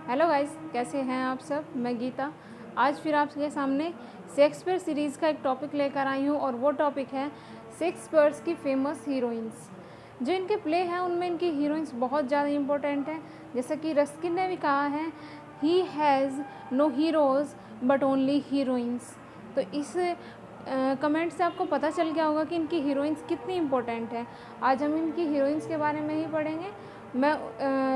Hello guys, कैसे हैं आप सब। मैं गीता आज फिर आपके सामने शेक्सपियर सीरीज़ का एक टॉपिक लेकर आई हूँ और वो टॉपिक है शेक्सपियर की फेमस हीरोइंस। जो इनके प्ले हैं उनमें इनकी हीरोइंस बहुत ज़्यादा इम्पोर्टेंट हैं। जैसे कि रस्किन ने भी कहा है, he has no heroes but only heroines. तो इस कमेंट से आपको पता चल गया होगा कि इनकी हीरोइंस कितनी इम्पोर्टेंट है। आज हम इनकी हीरोइंस के बारे में ही पढ़ेंगे। मैं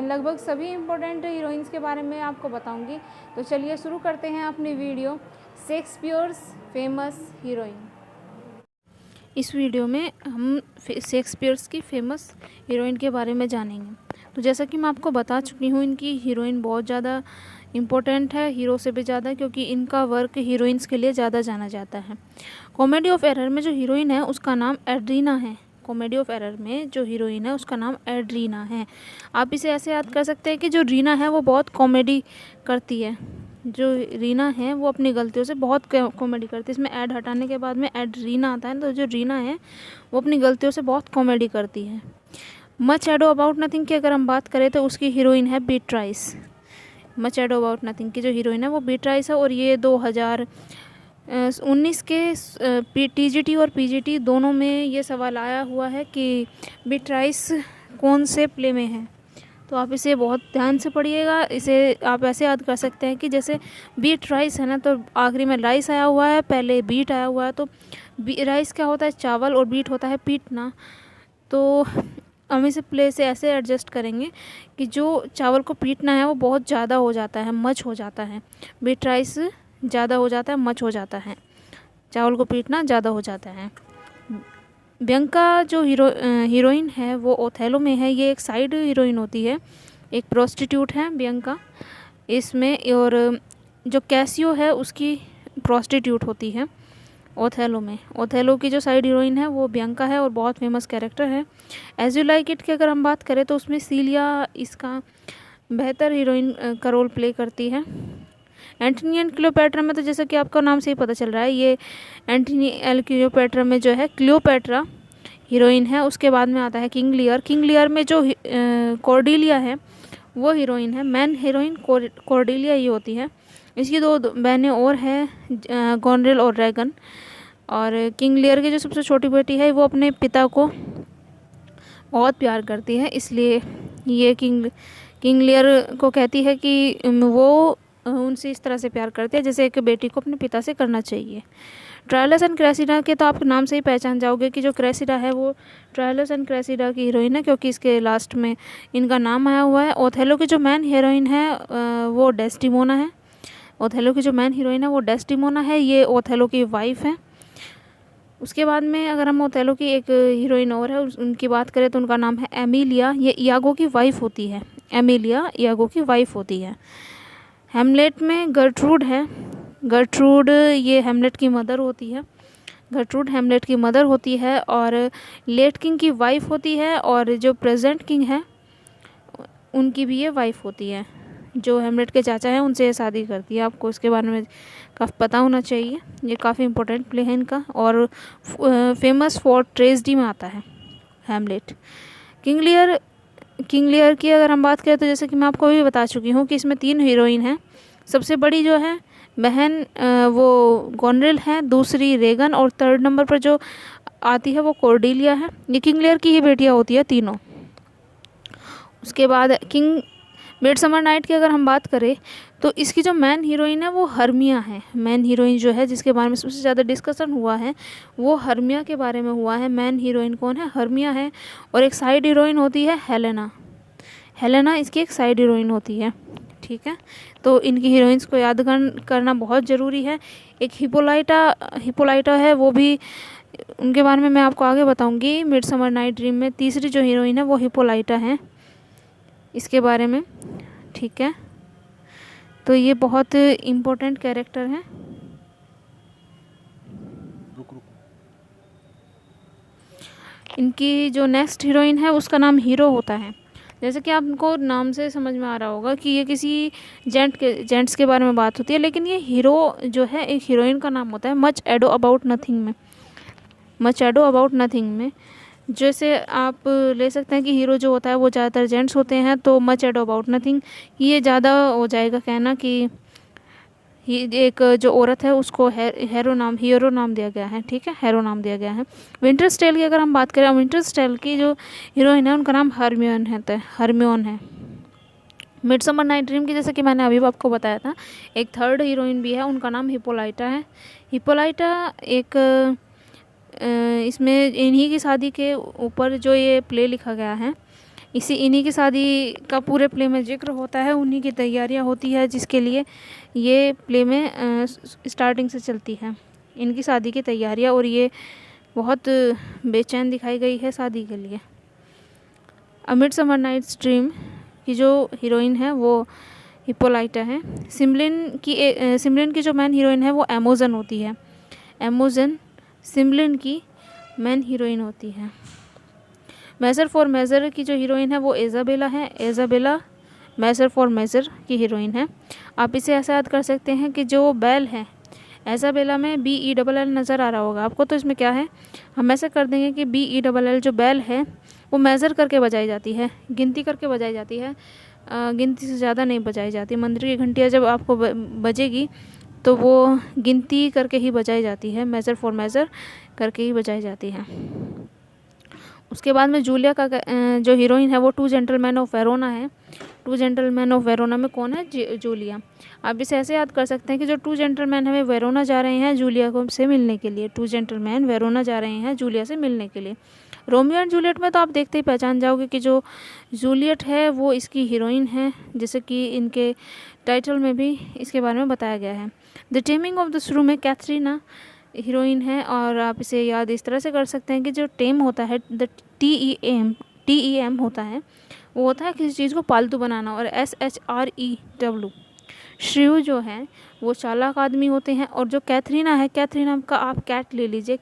लगभग सभी इम्पोर्टेंट हीरोइंस के बारे में आपको बताऊंगी। तो चलिए शुरू करते हैं अपनी वीडियो, शेक्सपियर्स फेमस हीरोइन। इस वीडियो में हम शेक्सपियर्स की फेमस हीरोइन के बारे में जानेंगे। तो जैसा कि मैं आपको बता चुकी हूँ, इनकी हीरोइन बहुत ज़्यादा इम्पोर्टेंट है, हीरो से भी ज़्यादा, क्योंकि इनका वर्क हीरोइंस के लिए ज़्यादा जाना जाता है। कॉमेडी ऑफ एरर में जो हीरोइन है उसका नाम एड्रीना है। कॉमेडी ऑफ एरर में जो हीरोइन है उसका नाम एड्रीना है। आप इसे ऐसे याद कर सकते हैं कि जो रीना है वो बहुत कॉमेडी करती है। जो रीना है वो अपनी गलतियों से बहुत कॉमेडी करती है। इसमें ऐड हटाने के बाद में एड्रीना आता है, तो जो रीना है वो अपनी गलतियों से बहुत कॉमेडी करती है। मच एडो अबाउट नथिंग की अगर हम बात करें तो उसकी हीरोइन है बीट्राइस। मच एडो अबाउट नथिंग की जो हीरोइन है वो बीट्राइस है। और ये 2019 के टीजीटी और पीजीटी दोनों में ये सवाल आया हुआ है कि बीट्राइस कौन से प्ले में है। तो आप इसे बहुत ध्यान से पढ़िएगा। इसे आप ऐसे याद कर सकते हैं कि जैसे बीट राइस है ना, तो आखिरी में राइस आया हुआ है, पहले बीट आया हुआ है। तो राइस क्या होता है? चावल, और बीट होता है पीटना। तो हम इसे प्ले से ऐसे एडजस्ट करेंगे कि जो चावल को पीटना है वो बहुत ज़्यादा हो जाता है, मच हो जाता है। बीट राइस ज़्यादा हो जाता है, मच हो जाता है। चावल को पीटना ज़्यादा हो जाता है। बियंका जो हीरोइन है वो ओथेलो में है। ये एक साइड हीरोइन होती है, एक प्रोस्टिट्यूट है बियंका इसमें। और जो कैसियो है उसकी प्रोस्टिट्यूट होती है ओथेलो में। ओथेलो की जो साइड हीरोइन है वो बियंका है और बहुत फेमस कैरेक्टर है। एज यू लाइक इट की अगर हम बात करें तो उसमें सीलिया इसका बेहतर हीरोइन का रोल प्ले करती है। एंटनी एंड क्लियोपैट्रा में तो जैसा कि आपका नाम से ही पता चल रहा है, ये एंटनी एंड क्लियोपैट्रा में जो है क्लियोपैट्रा हीरोइन है। उसके बाद में आता है किंग लियर। किंग लियर में जो कॉर्डेलिया है वो हीरोइन है। मैन हीरोइन कॉर्डेलिया ही होती है। इसकी दो बहनें और हैं, गॉनरेल और रैगन। और किंग लियर की जो सबसे छोटी बेटी है वो अपने पिता को बहुत प्यार करती है, इसलिए ये किंग लियर को कहती है कि वो उनसे इस तरह से प्यार करती है जैसे एक बेटी को अपने पिता से करना चाहिए। ट्रायलस एंड क्रेसिडा के तो आप नाम से ही पहचान जाओगे कि जो क्रेसिडा है वो ट्रायलस एंड क्रेसिडा की हीरोइन है, क्योंकि इसके लास्ट में इनका नाम आया हुआ है। ओथेलो की जो मैन हीरोइन है वो डेस्टिमोना है। ओथेलो की जो मैन हीरोइन है वो डेस्टिमोना है। ये ओथेलो की वाइफ है। उसके बाद में अगर हम ओथेलो की एक हीरोइन और है उनकी बात करें तो उनका नाम है एमिलिया। ये इयागो की वाइफ होती है। एमिलिया इयागो की वाइफ होती है। हेमलेट में गर्ट्रूड है। गर्ट्रूड ये हेमलेट की मदर होती है। गर्ट्रूड हेमलेट की मदर होती है और लेट किंग की वाइफ होती है। और जो प्रेजेंट किंग है उनकी भी ये वाइफ होती है। जो हेमलेट के चाचा हैं उनसे ये शादी करती है। आपको इसके बारे में काफ़ी पता होना चाहिए, ये काफ़ी इंपॉर्टेंट प्ले है इनका। और फेमस फॉर ट्रेजेडी में आता है हेमलेट। किंग लियर की अगर हम बात करें तो जैसे कि मैं आपको भी बता चुकी हूँ कि इसमें 3 हीरोइन हैं। सबसे बड़ी जो है बहन वो गॉनरेल है, दूसरी रेगन, और थर्ड नंबर पर जो आती है वो कॉर्डेलिया है। ये किंग लियर की ही बेटियाँ होती है तीनों। उसके बाद किंग मिडसमर नाइट की अगर हम बात करें तो इसकी जो मैन हीरोइन है वो हर्मिया है। मैन हीरोइन जो है जिसके बारे में सबसे ज़्यादा डिस्कशन हुआ है वो हर्मिया के बारे में हुआ है। मैन हीरोइन कौन है? हर्मिया है। और एक साइड हीरोइन होती है हेलेना। हेलेना इसकी एक साइड हीरोइन होती है। ठीक है, तो इनकी हीरोइंस को याद करना बहुत ज़रूरी है। एक हिपोलाइटा है, वो भी उनके बारे में मैं आपको आगे बताऊंगी मिडसमर नाइट ड्रीम में। तीसरी जो हीरोइन है वो हिपोलाइटा है, इसके बारे में। ठीक है, तो ये बहुत इम्पोर्टेंट कैरेक्टर है। इनकी जो नेक्स्ट हीरोइन है उसका नाम हीरो होता है। जैसे कि आपको नाम से समझ में आ रहा होगा कि ये किसी जेंट्स के बारे में बात होती है, लेकिन ये हीरो जो है एक हीरोइन का नाम होता है। मच एडो अबाउट नथिंग में जैसे आप ले सकते हैं कि हीरो जो होता है वो ज़्यादातर जेंट्स होते हैं, तो मच एडो अबाउट नथिंग, ये ज़्यादा हो जाएगा कहना कि एक जो औरत है उसको हीरो नाम दिया गया है, ठीक है, हीरो नाम दिया गया है। विंटर्स टेल की अगर हम बात करें, विंटर्स टेल की जो हीरोइन है उनका नाम हरमियोन है। मिडसमर नाइट ड्रीम की, जैसे कि मैंने अभी आपको बताया था, एक थर्ड हीरोइन भी है, उनका नाम हिप्पोलाइटा है। हिप्पोलाइटा एक इसमें इन्हीं की शादी के ऊपर जो ये प्ले लिखा गया है, इन्हीं की शादी का पूरे प्ले में जिक्र होता है, उन्हीं की तैयारियां होती है जिसके लिए ये प्ले में स्टार्टिंग से चलती है, इनकी शादी की तैयारियां, और ये बहुत बेचैन दिखाई गई है शादी के लिए। मिडसमर नाइट्स ड्रीम की जो हीरोइन है वो हिप्पोलाइटा है। सिमलिन की जो मेन हीरोइन है वो एमोजन होती है। एमोजन सिमलिन की मेन हीरोइन होती है। मेजर फॉर मेजर की जो हीरोइन है वो इज़ाबेला है। इज़ाबेला मेजर फॉर मेजर की हीरोइन है। आप इसे ऐसा याद कर सकते हैं कि जो बेल है, इज़ाबेला में BELL नज़र आ रहा होगा आपको, तो इसमें क्या है, हम ऐसे कर देंगे कि BELL जो बेल है वो मेज़र करके बजाई जाती है, गिनती करके बजाई जाती है, गिनती से ज़्यादा नहीं बजाई जाती। मंदिर की घंटियाँ जब आपको बजेगी तो वो गिनती करके ही बजाई जाती है, मेज़र फॉर मेज़र करके ही बजाई जाती है। उसके बाद में जूलिया का जो हीरोइन है वो टू जेंटलमैन ऑफ वेरोना है। टू जेंटलमैन ऑफ वेरोना में कौन है, जूलिया। आप इसे ऐसे याद कर सकते हैं कि जो टू जेंटलमैन है वे वेरोना जा रहे हैं जूलिया को से मिलने के लिए। टू जेंटलमैन वेरोना जा रहे हैं जूलिया से मिलने के लिए। रोमियो एंड जूलियट में तो आप देखते ही पहचान जाओगे कि जो जूलियट है वो इसकी हीरोइन है, जैसे कि इनके टाइटल में भी इसके बारे में बताया गया है। द टेमिंग ऑफ द श्रू में कैथरीना हीरोइन है, और आप इसे याद इस तरह से कर सकते हैं कि जो टेम होता है, द TEM होता है, वो होता है किसी चीज़ को पालतू बनाना, और SHREW श्रीव जो है वो चालाक आदमी होते हैं। और जो कैथरीना है, कैथरीना का आप कैट ले लीजिए,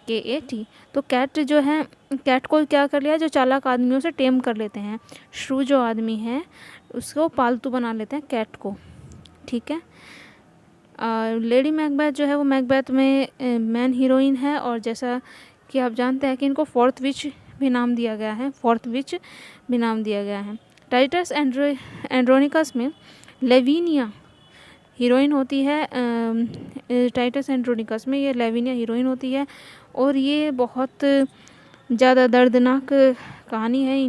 KAT, तो कैट जो है, कैट को क्या कर लिया, जो चालाक आदमियों से टेम कर लेते हैं। श्रू जो आदमी है उसको पालतू बना लेते हैं, कैट को, ठीक है। लेडी मैकबेथ जो है वो मैकबेथ में मेन हीरोइन है, और जैसा कि आप जानते हैं कि इनको फोर्थ विच भी नाम दिया गया है। टाइटस एंड्रोनिकस में लेविनिया हीरोइन होती है। टाइटस एंड्रोनिकस में ये लेविनिया हीरोइन होती है, और ये बहुत ज़्यादा दर्दनाक कहानी है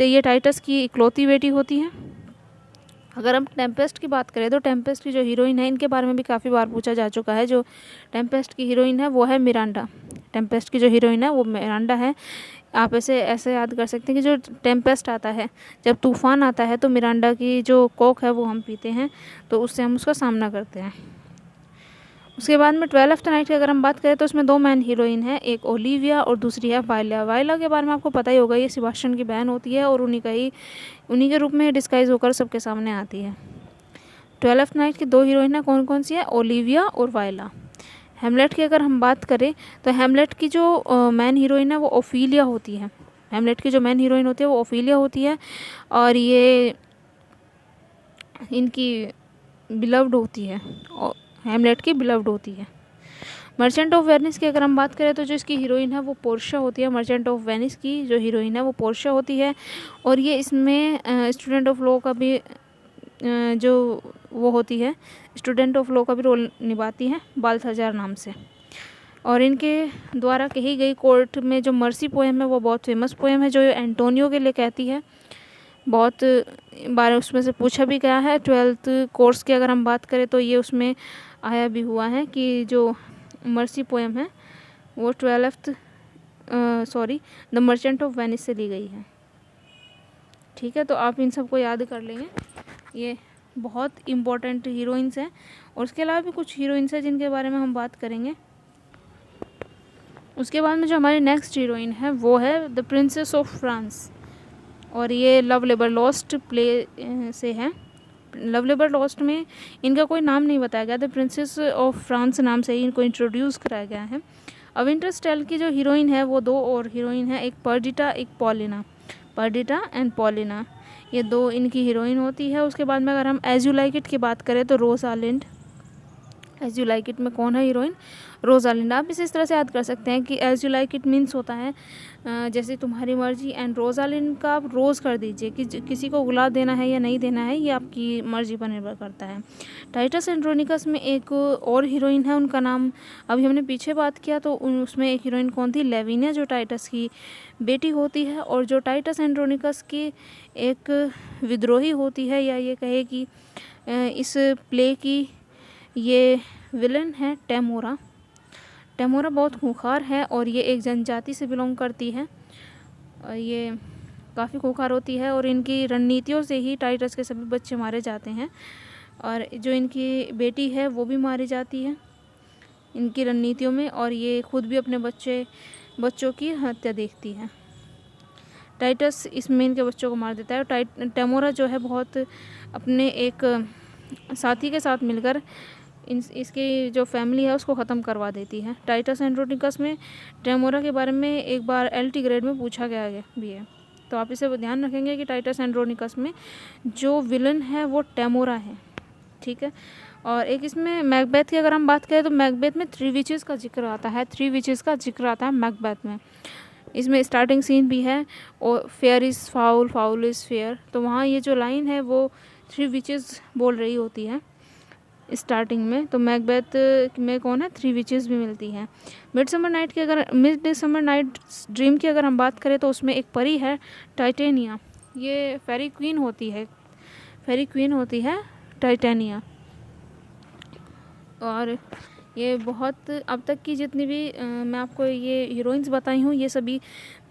ये टाइटस की इकलौती बेटी होती है। अगर हम टेम्पेस्ट की बात करें तो टेम्पेस्ट की जो हीरोइन है, इनके बारे में भी काफ़ी बार पूछा जा चुका है। जो टेम्पेस्ट की हीरोइन है वो है मिरांडा। टेम्पेस्ट की जो हीरोइन है वो मिरांडा है। आप ऐसे याद कर सकते हैं कि जो टेम्पेस्ट आता है, जब तूफ़ान आता है, तो मिरांडा की जो कोक है वो हम पीते हैं, तो उससे हम उसका सामना करते हैं। उसके बाद में 12th नाइट की अगर हम बात करें तो उसमें दो मेन हीरोइन है, एक ओलिविया और दूसरी है वाइला। वाइला के बारे में आपको पता ही होगा, ये सेबास्टियन की बहन होती है, और उन्हीं के रूप में डिस्गाइज होकर सबके सामने आती है। 12th नाइट की दो हीरोइन है, कौन कौन सी है, ओलिविया और वाइला। हेमलेट की अगर हम बात करें तो हेमलेट की जो मेन हीरोइन है वो ओफिलिया होती है। हेमलेट की जो मेन हीरोइन होती है वो ओफिलिया होती है, और ये इनकी बिलव्ड होती है, हेमलेट की बिलव्ड होती है। मर्चेंट ऑफ वेनिस की अगर हम बात करें तो जो इसकी हीरोइन है वो पोर्शिया होती है। मर्चेंट ऑफ वेनिस की जो हीरोइन है वो पोर्शिया होती है, और ये इसमें स्टूडेंट ऑफ लॉ का भी जो वो होती है, स्टूडेंट ऑफ लॉ का भी रोल निभाती है, बाल्थाजार नाम से। और इनके द्वारा कही गई कोर्ट में जो मर्सी पोएम है वो बहुत फेमस पोएम है, जो एंटोनियो के लिए कहती है। बहुत बार उसमें से पूछा भी गया है। 12th कोर्स की अगर हम बात करें तो ये उसमें आया भी हुआ है कि जो मर्सी पोएम है वो द मर्चेंट ऑफ वेनिस से ली गई है। ठीक है, तो आप इन सबको याद कर लेंगे, ये बहुत इम्पोर्टेंट हीरोइंस हैं। और उसके अलावा भी कुछ हीरोइंस हैं जिनके बारे में हम बात करेंगे। उसके बाद में जो हमारी नेक्स्ट हीरोइन है वो है द प्रिंसेस ऑफ फ्रांस, और ये लव लेबर लॉस्ट प्ले से है। लव लेबर लॉस्ट में इनका कोई नाम नहीं बताया गया, द प्रिंसेस ऑफ फ्रांस नाम से ही इनको इंट्रोड्यूस कराया गया है। अब विंटर्स टेल की जो हीरोइन है वो दो और हीरोइन है, एक पर्डिटा एक पॉलिना। पर्डिटा एंड पॉलिना, ये दो इनकी हीरोइन होती है। उसके बाद में अगर हम एज यू लाइक इट की बात करें तो रोसालिंड एज यू लाइक इट में कौन है हीरोइन? रोजालिंड। आप इसे इस तरह से याद कर सकते हैं कि as you like it means होता है जैसे तुम्हारी मर्जी, एंड रोजालिंड का आप रोज़ कर दीजिए कि किसी को गुलाब देना है या नहीं देना है, ये आपकी मर्जी पर निर्भर करता है। टाइटस एंड्रोनिकस में एक और हीरोइन है, उनका नाम अभी हमने पीछे बात किया तो उसमें एक हीरोइन कौन थी? लेविनिया, जो टाइटस की बेटी होती है और जो टाइटस एंड्रोनिकस की एक विद्रोही होती है, या ये कहे कि इस प्ले की ये विलन है टेमोरा। टेमोरा बहुत खूंखार है और ये एक जनजाति से बिलोंग करती है और ये काफ़ी खूंखार होती है और इनकी रणनीतियों से ही टाइटस के सभी बच्चे मारे जाते हैं और जो इनकी बेटी है वो भी मारी जाती है इनकी रणनीतियों में, और ये खुद भी अपने बच्चों की हत्या देखती है। टाइटस इसमें इनके बच्चों को मार देता है और टेमोरा जो है बहुत अपने एक साथी के साथ मिलकर इसकी जो फैमिली है उसको ख़त्म करवा देती है। टाइटस एंड्रोनिकस में टेमोरा के बारे में एक बार LT ग्रेड में पूछा गया भी है, तो आप इसे ध्यान रखेंगे कि टाइटस एंड्रोनिकस में जो विलन है वो टेमोरा है, ठीक है। और एक इसमें मैकबेथ की अगर हम बात करें तो मैकबेथ में 3 विचेस का जिक्र आता है, 3 विचेस का जिक्र आता है मैकबेथ में। इसमें स्टार्टिंग सीन भी है और fair is foul, foul is fair, तो वहाँ ये जो लाइन है वो 3 विचेस बोल रही होती है स्टार्टिंग में। तो मैकबेथ में कौन है? 3 विचेस भी मिलती हैं। मिडसमर नाइट ड्रीम की अगर हम बात करें तो उसमें एक परी है टाइटेनिया, ये फेरी क्वीन होती है टाइटेनिया। और ये बहुत अब तक की जितनी भी मैं आपको ये हीरोइंस बताई हूँ, ये सभी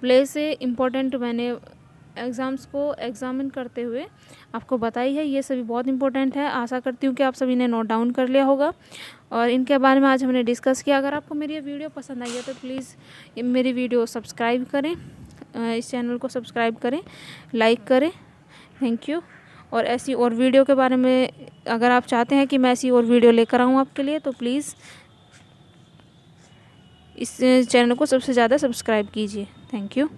प्ले से इम्पोर्टेंट मैंने एग्ज़ाम्स को एग्ज़ामिन करते हुए आपको बताई है। ये सभी बहुत इंपॉर्टेंट है, आशा करती हूँ कि आप सभी ने नोट डाउन कर लिया होगा और इनके बारे में आज हमने डिस्कस किया। अगर आपको मेरी ये वीडियो पसंद आई है तो प्लीज़ मेरी वीडियो सब्सक्राइब करें, इस चैनल को सब्सक्राइब करें, लाइक करें। Thank you. और ऐसी और वीडियो के बारे में अगर आप चाहते हैं कि मैं ऐसी और वीडियो लेकर आऊँ आपके लिए तो प्लीज़ इस चैनल को सबसे ज़्यादा सब्सक्राइब कीजिए। Thank you.